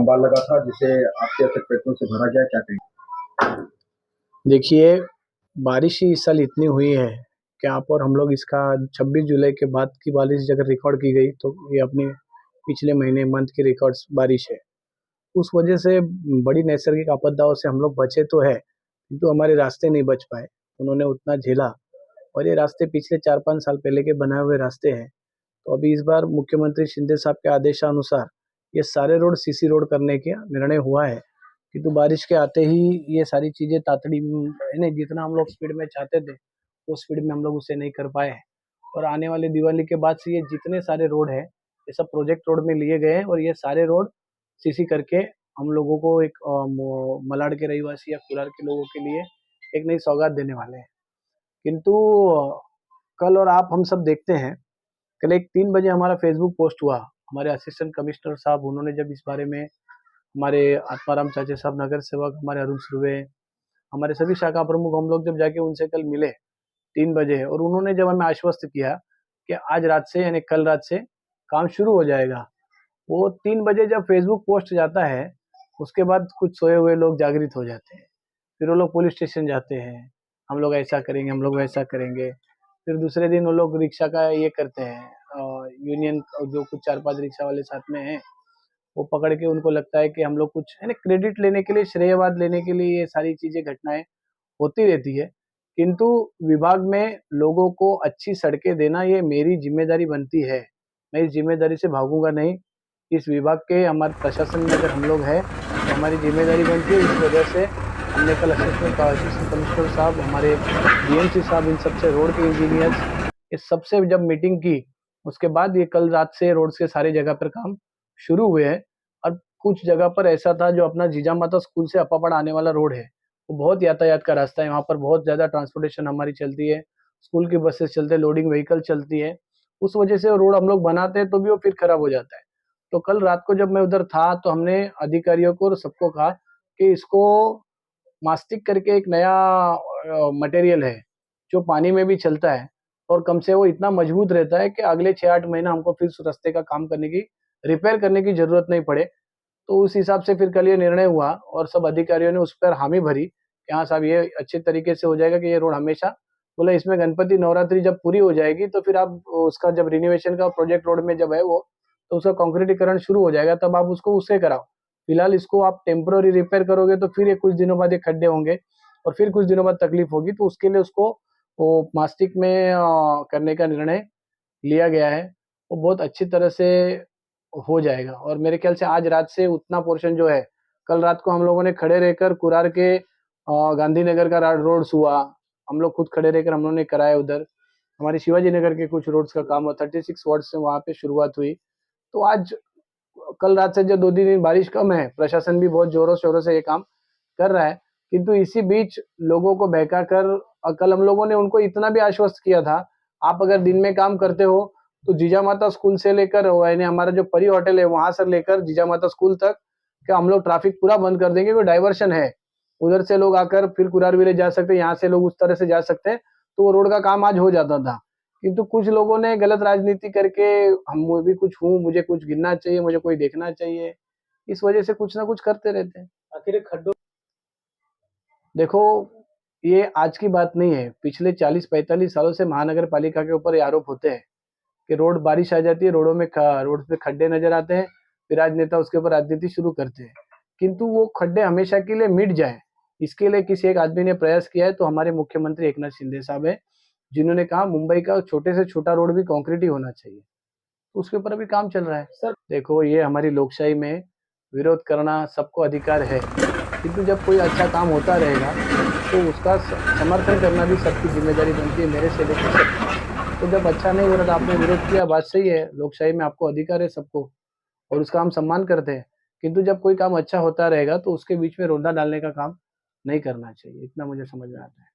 Bomber लगा था जिसे आपके पेट्रोल से भरा गया, क्या कहेंगे? देखिए, बारिश ही इस साल इतनी हुई है कि यहाँ पर हम लोग इसका 26 जुलाई के बाद की बारिश अगर रिकॉर्ड की गई तो ये अपने पिछले महीने मंथ की रिकॉर्ड्स बारिश है। उस वजह से बड़ी नैसर्गिक आपदाओं से हम लोग बचे तो है, किंतु हमारे रास्ते नहीं बच पाए। उन्होंने उतना झेला और ये रास्ते पिछले 4-5 साल पहले के बनाए हुए रास्ते हैं। तो अभी इस बार मुख्यमंत्री शिंदे साहब के आदेशानुसार ये सारे रोड सीसी रोड करने का निर्णय हुआ है। किंतु बारिश के आते ही ये सारी चीजें तातड़ी यानी जितना हम लोग स्पीड में चाहते थे वो स्पीड में हम लोग उसे नहीं कर पाए हैं। और आने वाले दिवाली के बाद से ये जितने सारे रोड है ये सब प्रोजेक्ट रोड में लिए गए हैं और ये सारे रोड सीसी करके हम लोगों को एक मलाड के रहिवासी या कुलार के लोगों के लिए एक नई सौगात देने वाले हैं। किंतु कल और आप हम सब देखते हैं, कल एक 3 बजे हमारा फेसबुक पोस्ट हुआ। हमारे असिस्टेंट कमिश्नर साहब उन्होंने जब इस बारे में हमारे आत्माराम चाचे साहब नगर सेवक, हमारे अरुण सुर्वे, हमारे सभी शाखा प्रमुख हम लोग जब जाके उनसे कल मिले 3 बजे और उन्होंने जब हमें आश्वस्त किया कि आज रात से यानी कल रात से काम शुरू हो जाएगा। वो 3 बजे जब फेसबुक पोस्ट जाता है उसके बाद कुछ सोए हुए लोग जागृत हो जाते हैं। फिर वो लोग पुलिस स्टेशन जाते हैं, हम लोग ऐसा करेंगे, हम लोग वैसा करेंगे। फिर दूसरे दिन वो लोग रिक्शा का ये करते हैं, यूनियन जो कुछ 4-5 रिक्शा वाले साथ में हैं वो पकड़ के उनको लगता है कि हम लोग कुछ है ना क्रेडिट लेने के लिए, श्रेयवाद लेने के लिए ये सारी चीजें घटनाएं होती रहती है। किंतु विभाग में लोगों को अच्छी सड़कें देना ये मेरी जिम्मेदारी बनती है। मैं इस जिम्मेदारी से भागूंगा नहीं। इस विभाग के हमारे प्रशासन में अगर हम लोग हैं तो हमारी जिम्मेदारी बनती है। इस वजह से हमने कल असिस्टेंट कमिश्नर साहब, हमारे डीएमसी साहब, इन सबसे रोड के इंजीनियर्स इस सबसे जब मीटिंग की उसके बाद ये कल रात से रोड्स के सारे जगह पर काम शुरू हुए हैं। और कुछ जगह पर ऐसा था जो अपना जीजा माता स्कूल से अप्पापड़ आने वाला रोड है, वो बहुत यातायात का रास्ता है, वहाँ पर बहुत ज़्यादा ट्रांसपोर्टेशन हमारी चलती है, स्कूल की बसेस चलते हैं, लोडिंग व्हीकल चलती है। उस वजह से रोड हम लोग बनाते हैं तो भी वो फिर खराब हो जाता है। तो कल रात को जब मैं उधर था तो हमने अधिकारियों को और सबको कहा कि इसको मास्टिक करके एक नया मटेरियल है जो पानी में भी चलता है और कम से वो इतना मजबूत रहता है कि अगले 6-8 महीना हमको फिर उस रास्ते का काम करने की, रिपेयर करने की जरूरत नहीं पड़े। तो उस हिसाब से फिर कल ये निर्णय हुआ और सब अधिकारियों ने उस पर हामी भरी कि हाँ साहब ये अच्छे तरीके से हो जाएगा कि ये रोड हमेशा, बोले इसमें गणपति नवरात्रि जब पूरी हो जाएगी तो फिर आप उसका जब रिनोवेशन का प्रोजेक्ट रोड में जब है वो तो उसका कंक्रीटीकरण शुरू हो जाएगा, तब आप उसको उससे कराओ। फिलहाल इसको आप टेम्पररी रिपेयर करोगे तो फिर ये कुछ दिनों बाद ये खड्डे होंगे और फिर कुछ दिनों बाद तकलीफ होगी। तो उसके लिए उसको वो मास्टिक में करने का निर्णय लिया गया है। वो बहुत अच्छी तरह से हो जाएगा और मेरे ख्याल से आज रात से उतना पोर्शन जो है, कल रात को हम लोगों ने खड़े रहकर कुरार के गांधीनगर का रोड्स हुआ, हम लोग खुद खड़े रहकर हम लोगों ने कराया उधर। हमारी शिवाजी नगर के कुछ रोड्स का काम हुआ, 36 वार्ड से वहाँ पे शुरुआत हुई। तो आज कल रात से जो 2 दिन बारिश कम है, प्रशासन भी बहुत जोरों शोरों से ये काम कर रहा है। किंतु इसी बीच लोगों को बहका कर कल हम लोगों ने उनको इतना भी आश्वस्त किया था, आप अगर दिन में काम करते हो तो जीजा माता स्कूल से लेकर यानी हमारा जो परी होटल है वहां से लेकर जीजा माता स्कूल तक क्या हम लोग ट्रैफिक पूरा बंद कर देंगे। कोई डाइवर्शन है, उधर से लोग आकर फिर कुरार विलेज जा सकते हैं, यहाँ से लोग उस तरह से जा सकते हैं। तो वो रोड का काम आज हो जाता था। किंतु कुछ लोगों ने गलत राजनीति करके हम भी कुछ हूँ, मुझे कुछ गिनना चाहिए, मुझे कोई देखना चाहिए, इस वजह से कुछ ना कुछ करते रहते हैं। आखिर खड्डों देखो, ये आज की बात नहीं है, पिछले 40-45 सालों से महानगर पालिका के ऊपर ये आरोप होते हैं कि रोड बारिश आ जाती है, रोड पे खड्डे नजर आते हैं, फिर राजनेता उसके ऊपर राजनीति शुरू करते हैं। किंतु वो खड्डे हमेशा के लिए मिट जाए इसके लिए किसी एक आदमी ने प्रयास किया है, तो हमारे मुख्यमंत्री एकनाथ शिंदे साहब है, जिन्होंने कहा मुंबई का छोटे से छोटा रोड भी कंक्रीट ही होना चाहिए। तो उसके ऊपर अभी काम चल रहा है। सर देखो, ये हमारी लोकशाही में विरोध करना सबको अधिकार है, किंतु जब कोई अच्छा काम होता रहेगा तो उसका समर्थन करना भी सबकी जिम्मेदारी बनती है, मेरे से लेकर सबकी। तो जब अच्छा नहीं हो रहा था आपने विरोध किया, बात सही है, लोकशाही में आपको अधिकार है सबको और उसका हम सम्मान करते हैं। किंतु जब कोई काम अच्छा होता रहेगा तो उसके बीच में रोंदा डालने का काम नहीं करना चाहिए, इतना मुझे समझ में आता है।